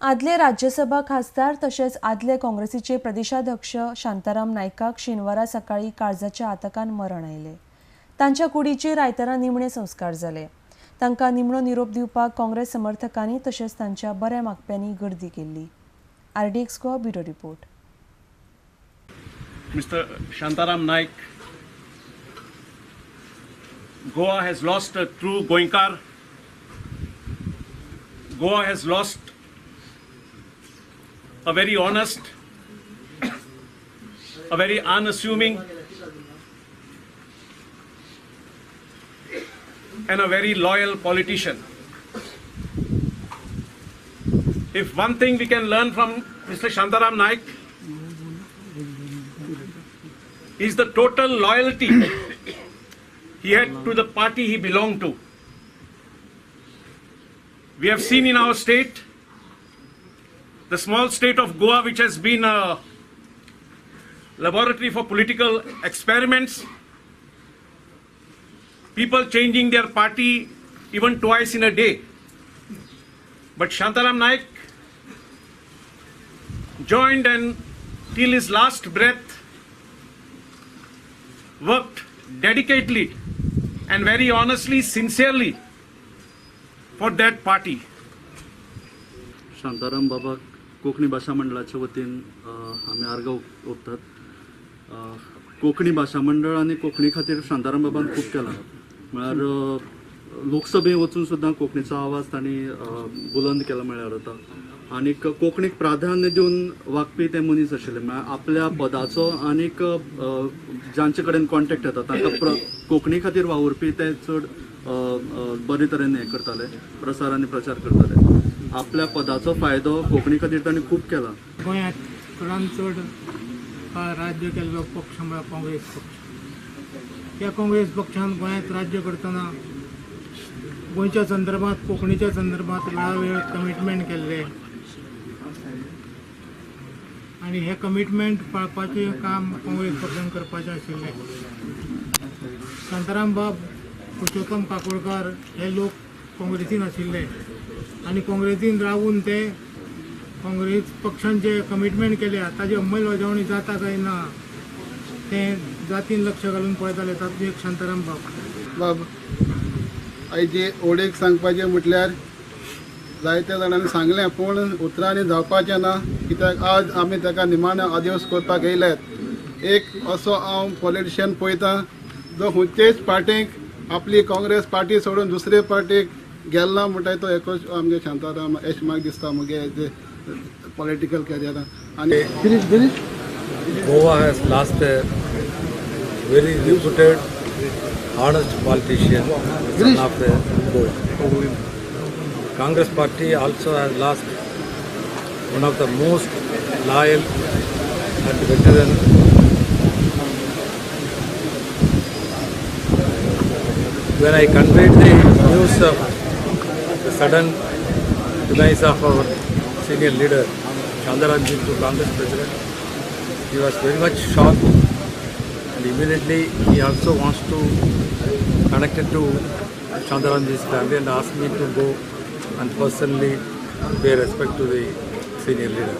आदले राज्यसभा खासदार तसेच आदले काँग्रेसीचे प्रदेशाध्यक्ष शांताराम नायकाक शेनवारा सकाळी काळजाच्या आतकान मरण आयले. तांच्या कुडीचेर आयतारा निमणे संस्कार जाले. तांकां निमणो निरोप दिवपाक काँग्रेस समर्थकांनी तशेंच तांच्या बऱ्या मागप्यांनी गर्दी केल्ली. RDX Goa bureau report. Mr. Shantaram Naik, Goa has lost a true Goinkar. Goa has lost a very honest, a very unassuming, and a very loyal politician. If one thing we can learn from Mr. Shantaram Naik is the total loyalty he had to the party he belonged to. We have seen in our state, the small state of Goa, which has been a laboratory for political experiments, people changing their party even twice in a day. But Shantaram Naik joined and till his last breath worked dedicatedly and very honestly, sincerely for that party. Shantaram Baba Konkani भाषा मंडळाच्या वतीन आम्ही आर्गां ओंपतात. कोकणी भाषा मंडळ आणि कोकणी खातीर शांताराम बाबान खूब केलां. म्हळ्यार लोकसभेत वचून सुद्दां कोंकणीचो आवाज तांणी बुलंद केला म्हळ्यार जाता. आनीक कोंकणीक प्राधान्य दिवन वागपी ते मनीस आशिल्ले. म्हळ्यार आपल्या पदाचो आनीक जांचे कडेन कॉन्टॅक्ट येता तांकां कोंकणी खातीर वावुरपी ते चड बरे तरेन हें करताले, प्रसार आनी प्रचार करताले. आपल्या पदाचो फायदो कोंकणी खातीर तांणी खूब केला. गोंयांत चडांत चड राज्य केल्लो पक्ष म्हळ्यार काँग्रेस पक्ष. त्या काँग्रेस पक्षान गोंयांत राज्य करतना गोंयच्या संदर्भात कोंकणीच्या संदर्भात वेळोवेळ कमिटमेंट केल्ले आनी हे कमिटमेंट पाळपाचें काम काँग्रेस पक्षान करपाचें आशिल्लें. शांताराम बाब, पुरुषोत्तम काकोडकर हे लोक काँग्रेसीन आशिल्ले आनी काँग्रेसीन रावून ते काँग्रेस पक्षान जे कमिटमेंट केल्या ताजी अंमलबजावणी जाता काय ना तें जातीन लक्ष घालून पळयताले. तातूंत एक शांताराम बाब. आयचे ओडीक सांगपाचें म्हटल्यार जायत्या जाणांनी सांगलें पूण उतरांनी जावपाचें ना. कित्याक आज आमी ताका निमाणे आदेश करपाक येयल्यात. एक असो हांव पॉलिटिशियन पळयतां जो खंयचेच पार्टीक आपली काँग्रेस पार्टी सोडून दुसरे पार्टीक गेल्ला म्हणटा तो एकूच आमगे शांताराम अशें म्हाका दिसता म्हगे पॉलिटिकल कॅरियरान. आनी Goa has lost a very reputed, honest politician, son of the Goa. Congress party also has lost one of the most loyal and veteran. When I conveyed the news of the sudden demise of our senior leader, Shantaram Ji, to Congress president, he was very much shocked, and immediately he also wants to connect it to Shantaram Ji's family and asked me to go and personally pay respect to the senior leader.